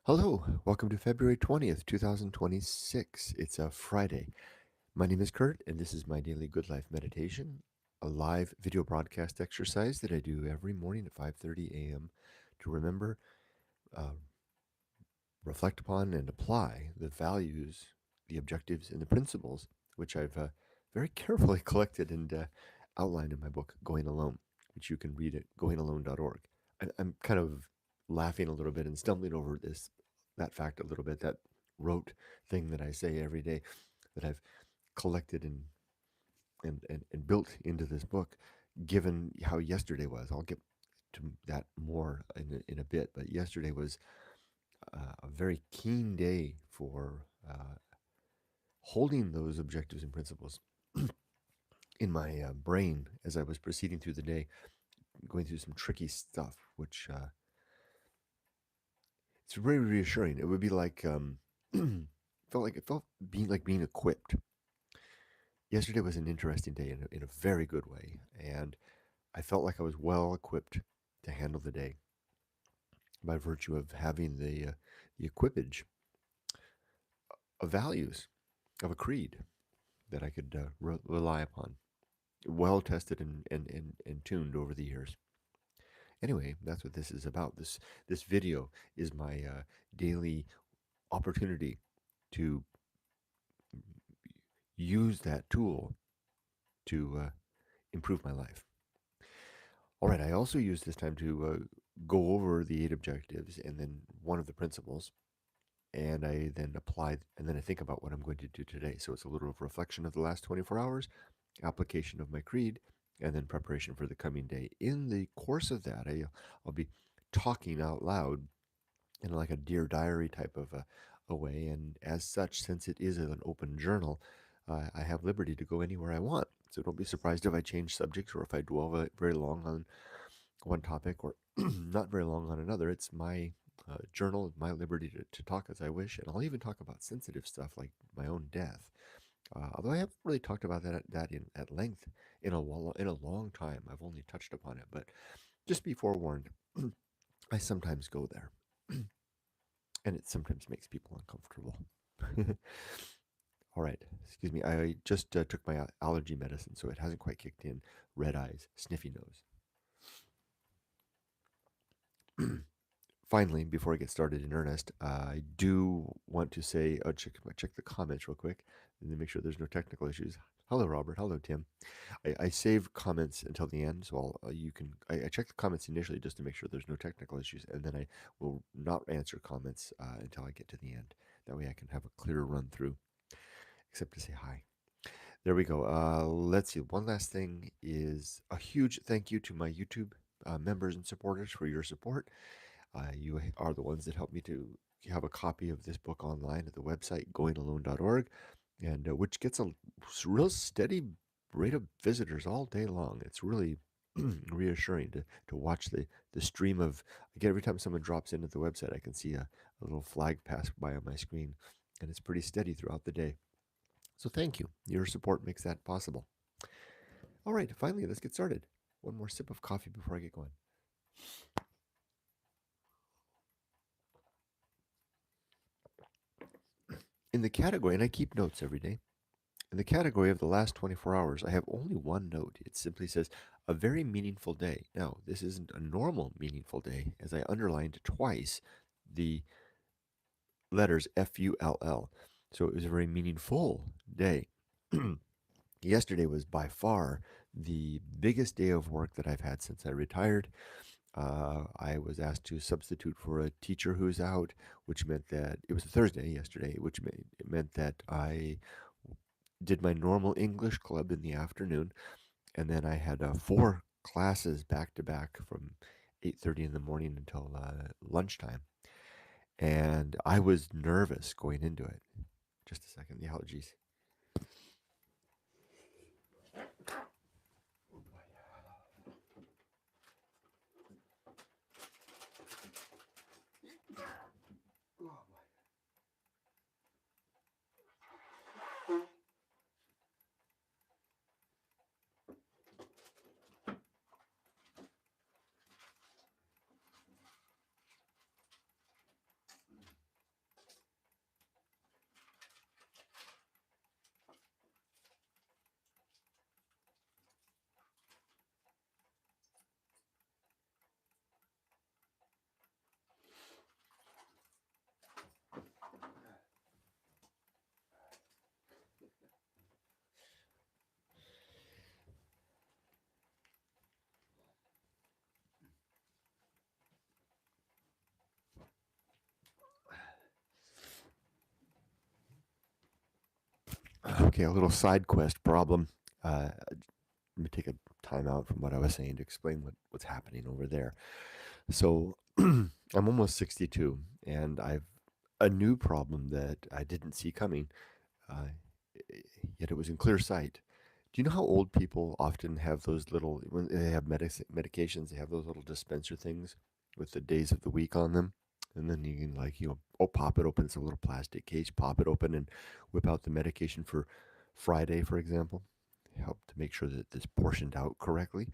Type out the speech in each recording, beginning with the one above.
Hello, welcome to February 20th, 2026. It's a Friday. My name is Kurt, and this is my daily Good Life meditation, a live video broadcast exercise that I do every morning at 5:30 a.m. to remember, uh, reflect upon, and apply the values, the objectives, and the principles which I've very carefully collected and outlined in my book, Going Alone, which you can read at goingalone.org. I'm kind of laughing a little bit and stumbling over that fact a little bit, that rote thing that I say every day that I've collected and built into this book, given how yesterday was. I'll get to that more in a bit, but yesterday was a very keen day for holding those objectives and principles in my brain as I was proceeding through the day, going through some tricky stuff, which it's very reassuring. It would be like being equipped. Yesterday was an interesting day in a very good way, and I felt like I was well equipped to handle the day by virtue of having the equipage of values of a creed that I could rely upon, well tested and tuned over the years. Anyway, that's what this is about. This video is my daily opportunity to use that tool to improve my life. All right, I also use this time to go over the 8 objectives and then one of the principles, and I then apply, and then I think about what I'm going to do today. So it's a little of reflection of the last 24 hours, application of my creed, and then preparation for the coming day. In the course of that, I'll be talking out loud in like a Dear Diary type of a way. And as such, since it is an open journal, I have liberty to go anywhere I want. So don't be surprised if I change subjects or if I dwell very long on one topic or not very long on another. It's my journal, my liberty to talk as I wish. And I'll even talk about sensitive stuff like my own death. Although I haven't really talked about that at length in a long time. I've only touched upon it, but just be forewarned, I sometimes go there. And it sometimes makes people uncomfortable. All right, excuse me. I just took my allergy medicine, so it hasn't quite kicked in. Red eyes, sniffy nose. Finally, before I get started in earnest, I do want to say, check the comments real quick, and then make sure there's no technical issues. Hello, Robert. Hello, Tim. I save comments until the end, so I check the comments initially just to make sure there's no technical issues, and then I will not answer comments until I get to the end. That way I can have a clear run through, except to say hi. There we go. Let's see. One last thing is a huge thank you to my YouTube members and supporters for your support. You are the ones that help me to have a copy of this book online at the website goingalone.org, and which gets a real steady rate of visitors all day long. It's really reassuring to watch the stream of, like, every time someone drops into the website, I can see a little flag pass by on my screen, and it's pretty steady throughout the day. So thank you. Your support makes that possible. All right, finally, let's get started. One more sip of coffee before I get going. In the category, and I keep notes every day, in the category of the last 24 hours, I have only one note. It simply says, a very meaningful day. Now, this isn't a normal meaningful day, as I underlined twice the letters Full. So it was a very meaningful day. Yesterday was by far the biggest day of work that I've had since I retired. I was asked to substitute for a teacher who's out, which meant that it was a Thursday yesterday, it meant that I did my normal English club in the afternoon, and then I had 4 classes back to back from 8:30 in the morning until lunchtime, and I was nervous going into it. Just a second, the allergies. Okay, a little side quest problem. Let me take a time out from what I was saying to explain what's happening over there. So I'm almost 62, and I've a new problem that I didn't see coming, uh, yet it was in clear sight. Do you know how old people often have those little, when they have medications, they have those little dispenser things with the days of the week on them? And then you can, like, oh, pop it open. It's a little plastic case, pop it open and whip out the medication for Friday, for example. Help to make sure that it's portioned out correctly.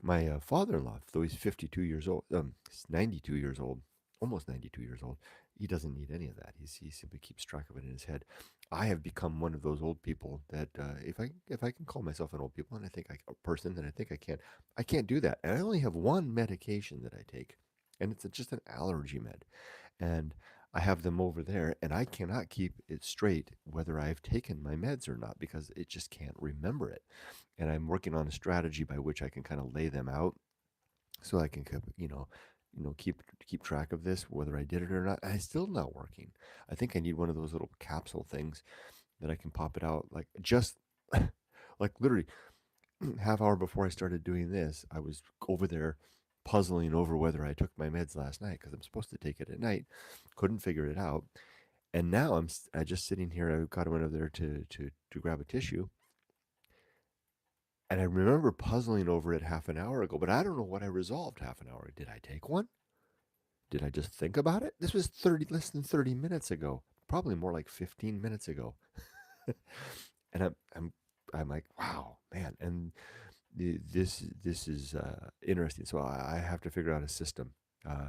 My father-in-law, though he's 52 years old, he's 92 years old, almost 92 years old, he doesn't need any of that. He simply keeps track of it in his head. I have become one of those old people that if I can call myself an old people, and I think a person, and I think I can't do that. And I only have one medication that I take, and it's just an allergy med, and I have them over there, and I cannot keep it straight whether I've taken my meds or not because it just can't remember it. And I'm working on a strategy by which I can kind of lay them out so I can keep track of this whether I did it or not. And it's still not working. I think I need one of those little capsule things that I can pop it out like just like literally half hour before I started doing this, I was over there puzzling over whether I took my meds last night because I'm supposed to take it at night. Couldn't figure it out. And now I just sitting here. I got one over there to grab a tissue, and I remember puzzling over it half an hour ago, but I don't know what I resolved half an hour. Did I take one? Did I just think about it? This was less than 30 minutes ago, probably more like 15 minutes ago. And I'm like, wow, man. And this is interesting. So I have to figure out a system. Uh,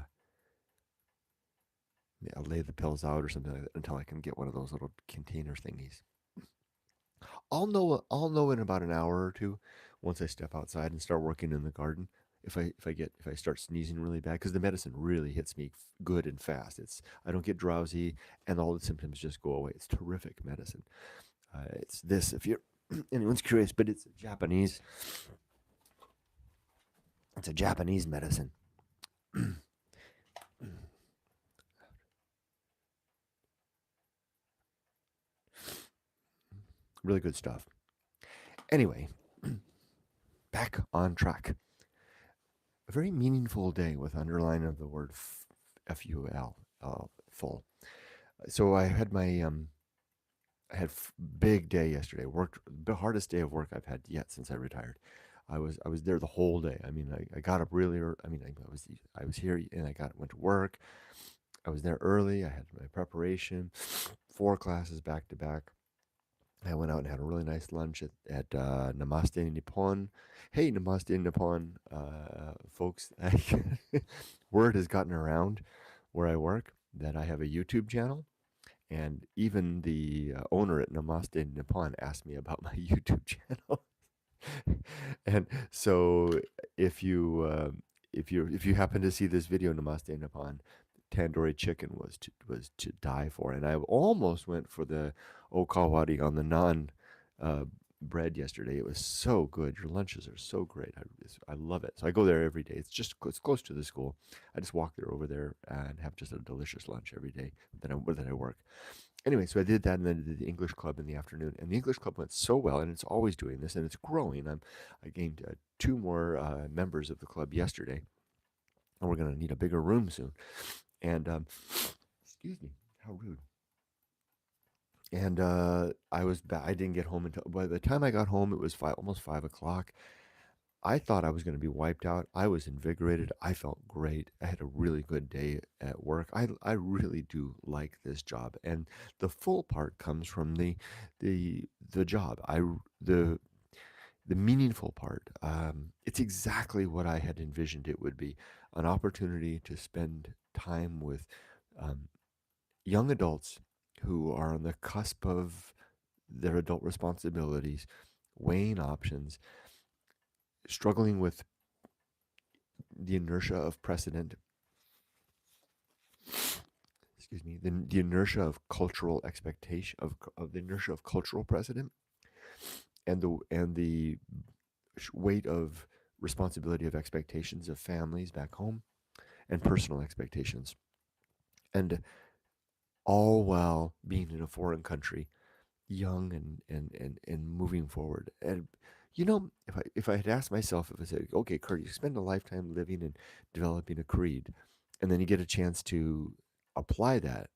I'll lay the pills out or something like that until I can get one of those little container thingies. I'll know in about an hour or two once I step outside and start working in the garden. If I start sneezing really bad, because the medicine really hits me good and fast. I don't get drowsy, and all the symptoms just go away. It's terrific medicine. It's this if you're anyone's curious, but it's a Japanese medicine. Really good stuff. Anyway, back on track. A very meaningful day with underline of the word FUL, full. So I had big day yesterday. Worked the hardest day of work I've had yet since I retired. I was there the whole day. I mean, I got up really early. I mean, I was here and went to work. I was there early. I had my preparation, 4 classes back to back. I went out and had a really nice lunch at Namaste Nippon. Hey, Namaste Nippon, folks! Word has gotten around where I work that I have a YouTube channel, and even the owner at Namaste Nippon asked me about my YouTube channel. And so, if you if you happen to see this video, Namaste Nippon, tandoori chicken was to die for, and I almost went for the okawari on the naan uh, bread yesterday. It was so good. Your lunches are so great. I love it. So I go there every day. It's close to the school. I just walk there over there and have just a delicious lunch every day that I work. Anyway, so I did that, and then I did the English club in the afternoon, and the English club went so well, and it's always doing this, and it's growing. I gained 2 more members of the club yesterday, and we're going to need a bigger room soon. And excuse me, how rude. And I didn't get home until by the time I got home, it was almost 5 o'clock. I thought I was going to be wiped out. I was invigorated. I felt great. I had a really good day at work. I really do like this job, and the full part comes from the job. The meaningful part. It's exactly what I had envisioned it would be: an opportunity to spend time with um, young adults who are on the cusp of their adult responsibilities, weighing options, struggling with the inertia of precedent, excuse me, the inertia of cultural expectation of the inertia of cultural precedent, and the weight of responsibility of expectations of families back home and personal expectations, and all while being in a foreign country young and moving forward. And if I had asked myself, if I said, okay, Kurt, you spend a lifetime living and developing a creed, and then you get a chance to apply that,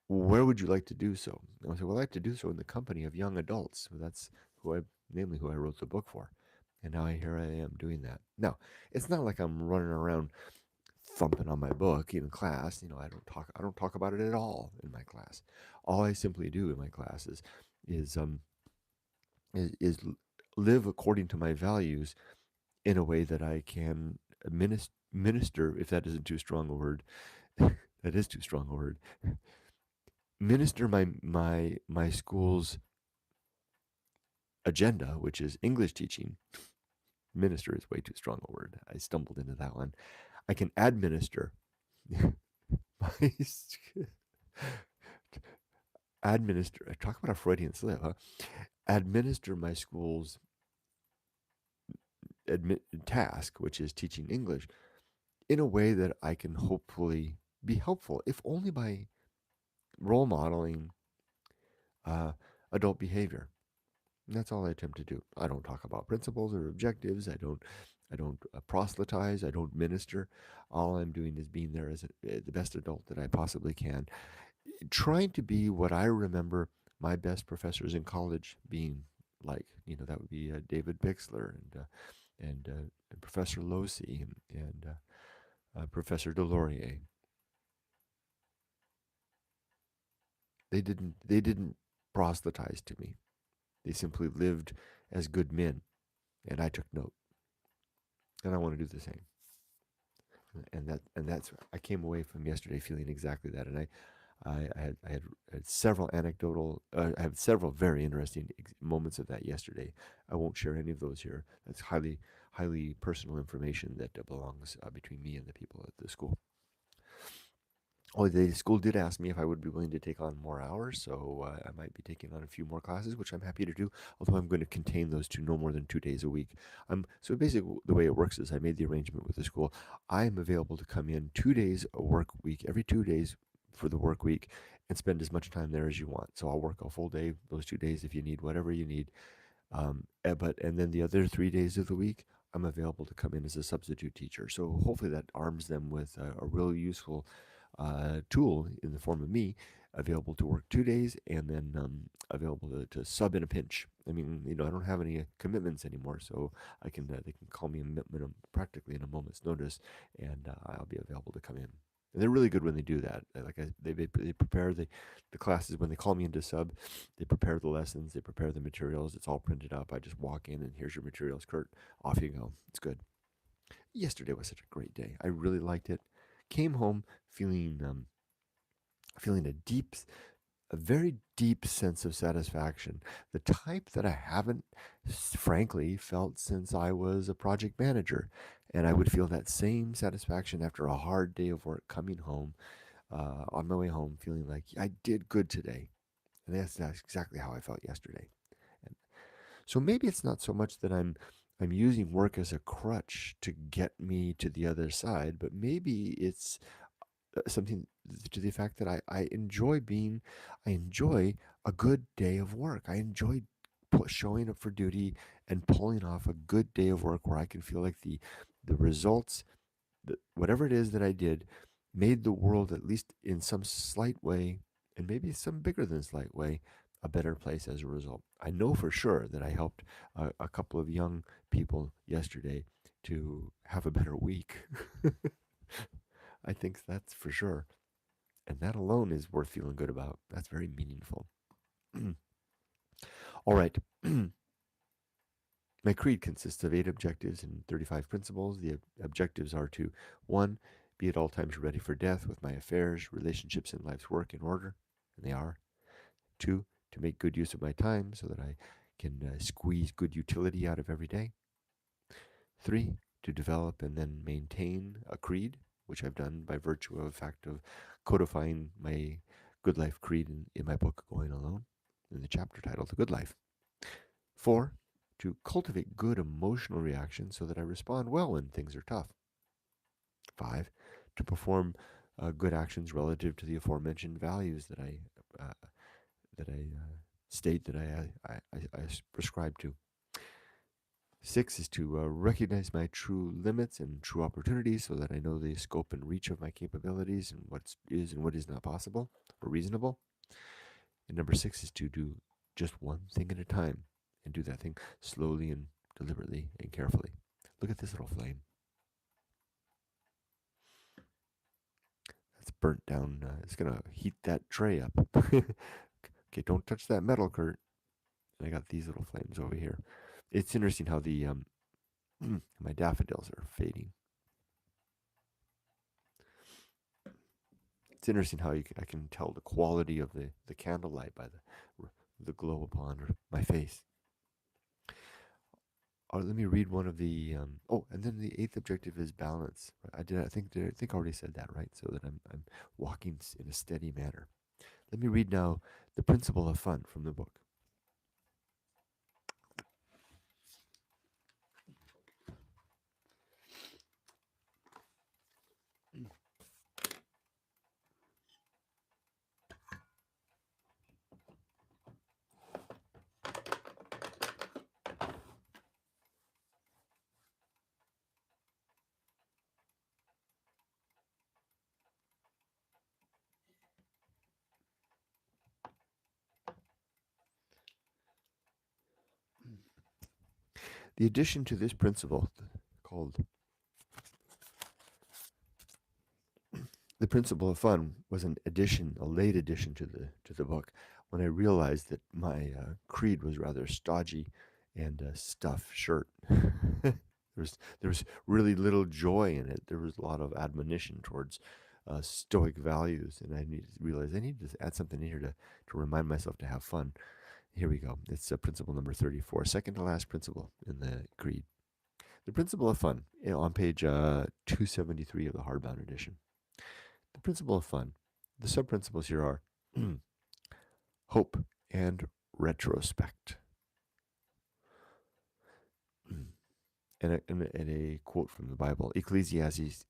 where would you like to do so? And I said, well, I'd like to do so in the company of young adults. So that's namely who I wrote the book for. And now here I am doing that. Now, it's not like I'm running around thumping on my book in class. I don't talk about it at all in my class. All I simply do in my class is um is live according to my values in a way that I can minister, if that isn't too strong a word. That is too strong a word. Minister my school's agenda, which is English teaching. Minister is way too strong a word. I stumbled into that one. I can administer my administer. Talk about a Freudian slip, huh? Administer my school's task, which is teaching English, in a way that I can hopefully be helpful, if only by role modeling uh, adult behavior. And that's all I attempt to do. I don't talk about principles or objectives. I don't proselytize. I don't minister. All I'm doing is being there as the best adult that I possibly can, trying to be what I remember my best professors in college being like. That would be David Bixler and Professor Losi and Professor Delorier. They didn't proselytize to me. They simply lived as good men, and I took note. And I want to do the same. And that's I came away from yesterday feeling exactly that. And I had several anecdotal. I had several very interesting moments of that yesterday. I won't share any of those here. That's highly personal information that belongs between me and the people at the school. Oh, the school did ask me if I would be willing to take on more hours, so I might be taking on a few more classes, which I'm happy to do. Although I'm going to contain those to no more than 2 days a week. So basically, the way it works is I made the arrangement with the school. I am available to come in 2 days a work week, every 2 days for the work week, and spend as much time there as you want. So I'll work a full day those 2 days if you need whatever you need. And then the other 3 days of the week, I'm available to come in as a substitute teacher. So hopefully that arms them with a real useful tool in the form of me, available to work 2 days and then available to sub in a pinch. I mean, I don't have any commitments anymore, so they can call me practically in a moment's notice, and I'll be available to come in. And they're really good when they do that. They prepare the classes when they call me into sub. They prepare the lessons, they prepare the materials. It's all printed up. I just walk in and here's your materials, Kurt. Off you go. It's good. Yesterday was such a great day. I really liked it. Came home feeling a very deep sense of satisfaction, the type that I haven't, frankly, felt since I was a project manager. And I would feel that same satisfaction after a hard day of work, coming home, on my way home, feeling like I did good today. And that's exactly how I felt yesterday. And so maybe it's not so much that I'm using work as a crutch to get me to the other side, but maybe it's something to the fact that I enjoy a good day of work. I enjoy showing up for duty and pulling off a good day of work where I can feel like the results, whatever it is that I did, made the world, at least in some slight way, and maybe some bigger than slight way, a better place as a result. I know for sure that I helped a couple of young people yesterday to have a better week. I think that's for sure. And that alone is worth feeling good about. That's very meaningful. All right. My creed consists of 8 objectives and 35 principles. The objectives are to: one, be at all times ready for death with my affairs, relationships, and life's work in order, and they are. Two, to make good use of my time so that I can squeeze good utility out of every day. Three, to develop and then maintain a creed, which I've done by virtue of the fact of codifying my Good Life creed in my book, Going Alone, in the chapter titled The Good Life. Four, to cultivate good emotional reactions so that I respond well when things are tough. Five, to perform good actions relative to the aforementioned values that I state that I prescribe to. 6 is to recognize my true limits and true opportunities so that I know the scope and reach of my capabilities and what is and what is not possible or reasonable. And number 6 is to do just one thing at a time and do that thing slowly and deliberately and carefully. Look at this little flame. That's burnt down. It's going to heat that tray up. Okay, don't touch that metal, Kurt. And I got these little flames over here. It's interesting how the my daffodils are fading. It's interesting how I can tell the quality of the candlelight by the glow upon my face. Let me read one of the. And then the eighth objective is balance. I think I already said that, right? So that I'm walking in a steady manner. Let me read now the principle of fun from the book. The addition to this principle, called the principle of fun, was an addition, a late addition to the book, when I realized that my creed was rather stodgy and a stuff shirt. There was really little joy in it. There was a lot of admonition towards stoic values, and I realized I need to add something in here to remind myself to have fun. Here we go. It's principle number 34, second to last principle in the creed. The principle of fun, on page 273 of the hardbound edition. The principle of fun. The sub principles here are hope and retrospect. And a quote from the Bible, Ecclesiastes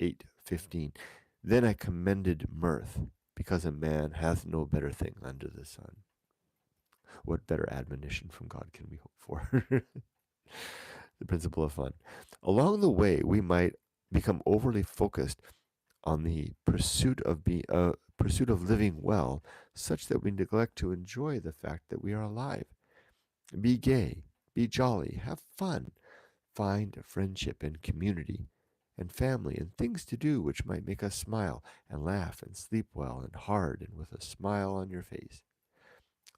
8:15. Then I commended mirth, because a man hath no better thing under the sun. What better admonition from God can we hope for? The principle of fun. Along the way, we might become overly focused on the pursuit of living well, such that we neglect to enjoy the fact that we are alive. Be gay, be jolly, have fun, find friendship and community and family and things to do which might make us smile and laugh and sleep well and hard and with a smile on your face.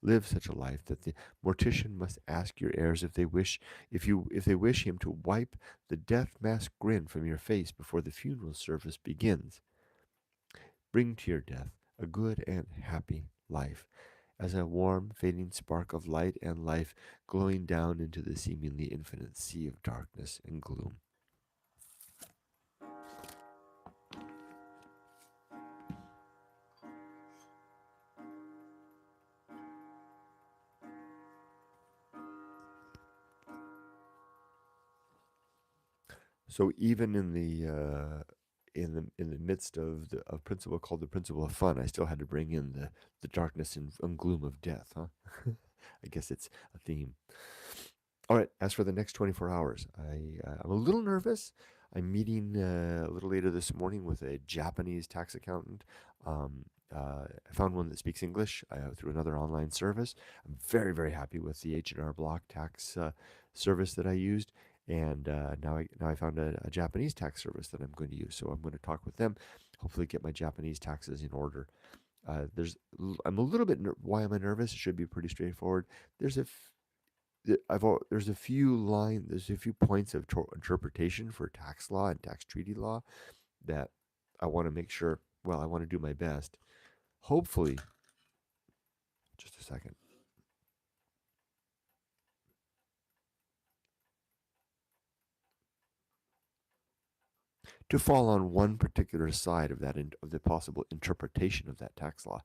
Live such a life that the mortician must ask your heirs if they wish him to wipe the death mask grin from your face before the funeral service begins. Bring to your death a good and happy life, as a warm, fading spark of light and life glowing down into the seemingly infinite sea of darkness and gloom. So even in the midst of a principle called the principle of fun, I still had to bring in the darkness and gloom of death, huh? I guess it's a theme. All right. As for the next 24 hours, I'm a little nervous. I'm meeting a little later this morning with a Japanese tax accountant. I found one that speaks English through another online service. I'm very, very happy with the H&R Block tax service that I used. And now I found a Japanese tax service that I'm going to use. So I'm going to talk with them, hopefully get my Japanese taxes in order. I'm a little bit. Why am I nervous? It should be pretty straightforward. There's a there's a few points of interpretation for tax law and tax treaty law that I want to make sure. Well, I want to do my best. Hopefully, just a second. To fall on one particular side of of the possible interpretation of that tax law.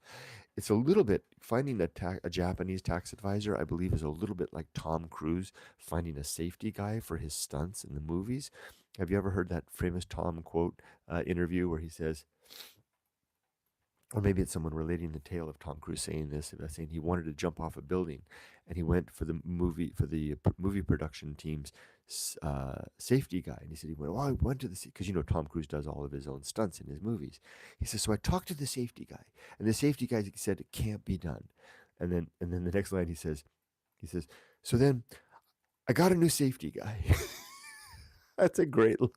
It's a little bit finding a Japanese tax advisor, I believe, is a little bit like Tom Cruise finding a safety guy for his stunts in the movies. Have you ever heard that famous Tom quote interview where he says, or maybe it's someone relating the tale of Tom Cruise saying this, saying he wanted to jump off a building, and he went for the movie production team's safety guy, and he said he went. Well, I went to the because Tom Cruise does all of his own stunts in his movies. He says, so I talked to the safety guy, and the safety guy said it can't be done, and then the next line he says, so then I got a new safety guy. That's a great line.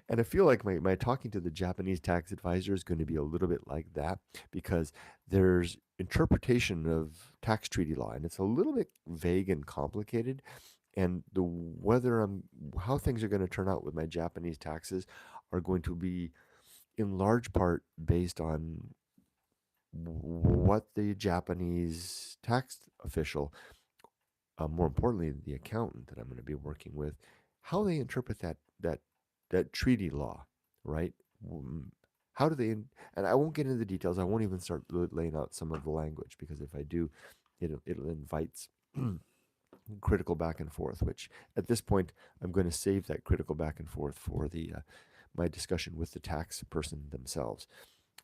And I feel like my talking to the Japanese tax advisor is going to be a little bit like that, because there's interpretation of tax treaty law, and it's a little bit vague and complicated. And how things are going to turn out with my Japanese taxes are going to be in large part based on what the Japanese tax official, more importantly, the accountant that I'm going to be working with, how they interpret that treaty law, right? How do they? And I won't get into the details. I won't even start laying out some of the language, because if I do, it'll invite critical back and forth. Which at this point, I'm going to save that critical back and forth for the my discussion with the tax person themselves.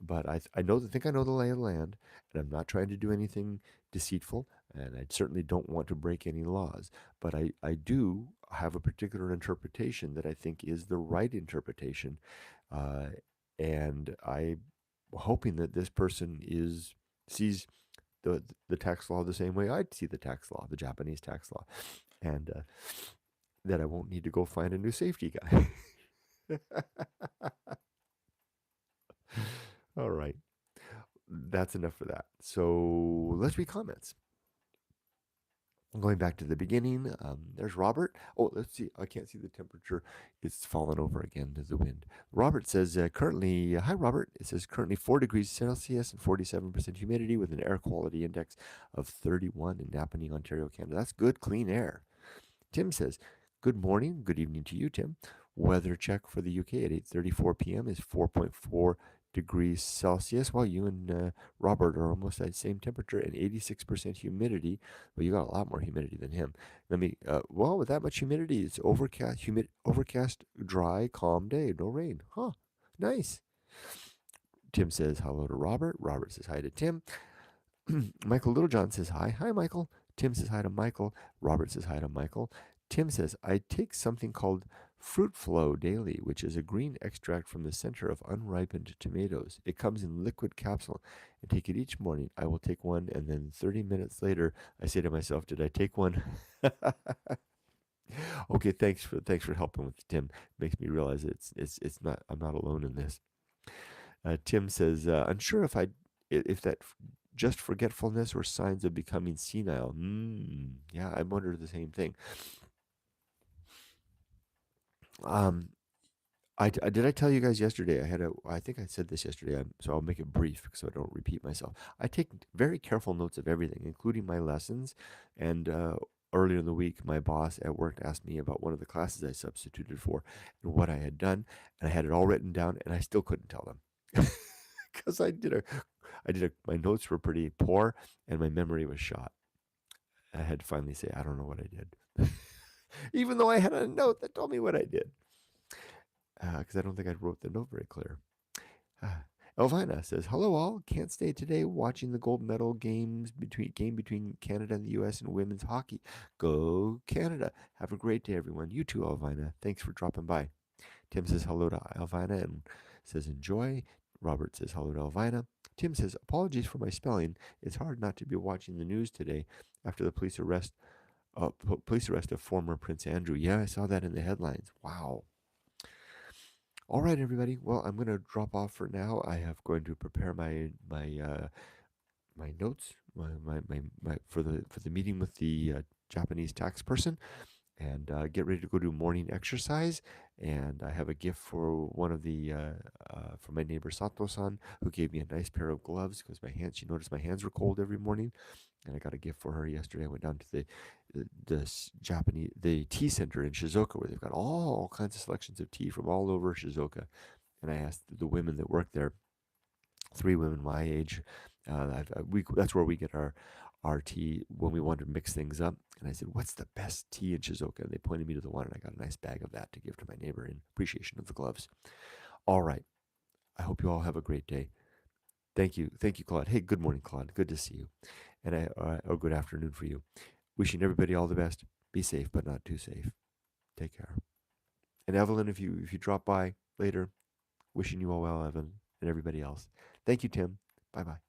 But think I know the lay of the land, and I'm not trying to do anything deceitful, and I certainly don't want to break any laws. But I do have a particular interpretation that I think is the right interpretation, uh, and I'm hoping that this person sees the tax law the same way I see the tax law, the Japanese tax law, and that I won't need to go find a new safety guy. All right. That's enough for that. So let's read comments. Going back to the beginning, there's Robert. Oh, let's see. I can't see the temperature. It's fallen over again to the wind. Robert says currently, hi, Robert. It says currently 4 degrees Celsius and 47% humidity with an air quality index of 31 in Napanee, Ontario, Canada. That's good, clean air. Tim says, good morning, good evening to you, Tim. Weather check for the UK at 8:34 p.m. is 4.4 degrees Celsius, while you and Robert are almost at the same temperature and 86% humidity. Well, you got a lot more humidity than him. Well, with that much humidity, it's overcast, dry, calm day, no rain. Huh, nice. Tim says hello to Robert. Robert says hi to Tim. Michael Littlejohn says hi. Hi, Michael. Tim says hi to Michael. Robert says hi to Michael. Tim says, I take something called Fruit Flow daily, which is a green extract from the center of unripened tomatoes. It comes in liquid capsule. I take it each morning. I will take one, and then 30 minutes later, I say to myself, did I take one? Okay, thanks for helping with Tim. Makes me realize it's not, I'm not alone in this. Tim says, unsure if that just forgetfulness or signs of becoming senile. Yeah, I wonder the same thing. Did I tell you guys yesterday? I think I said this yesterday, so I'll make it brief so I don't repeat myself. I take very careful notes of everything, including my lessons. And earlier in the week, my boss at work asked me about one of the classes I substituted for and what I had done, and I had it all written down, and I still couldn't tell them because my notes were pretty poor, and my memory was shot. I had to finally say, I don't know what I did, even though I had a note that told me what I did. Because I don't think I wrote the note very clear. Elvina says, hello all. Can't stay today watching the gold medal game between Canada and the U.S. in women's hockey. Go Canada. Have a great day, everyone. You too, Elvina. Thanks for dropping by. Tim says hello to Elvina and says enjoy. Robert says hello to Elvina. Tim says, apologies for my spelling. It's hard not to be watching the news today after the police arrest of former Prince Andrew. Yeah, I saw that in the headlines. Wow. All right, everybody. Well, I'm going to drop off for now. I have going to prepare my notes for the meeting with the Japanese tax person, and get ready to go do morning exercise. And I have a gift for one of the for my neighbor Sato-san, who gave me a nice pair of gloves because she noticed my hands were cold every morning, and I got a gift for her yesterday. I went down to the tea center in Shizuoka, where they've got all kinds of selections of tea from all over Shizuoka, and I asked the women that work there, 3 women my age, that's where we get our tea when we want to mix things up. And I said, what's the best tea in Shizuoka? And they pointed me to the one, and I got a nice bag of that to give to my neighbor in appreciation of the gloves. All right. I hope you all have a great day. Thank you, Claude. Hey, good morning, Claude. Good to see you, and or good afternoon for you. Wishing everybody all the best. Be safe, but not too safe. Take care. And Evelyn, if you drop by later, wishing you all well, Evan, and everybody else. Thank you, Tim. Bye bye.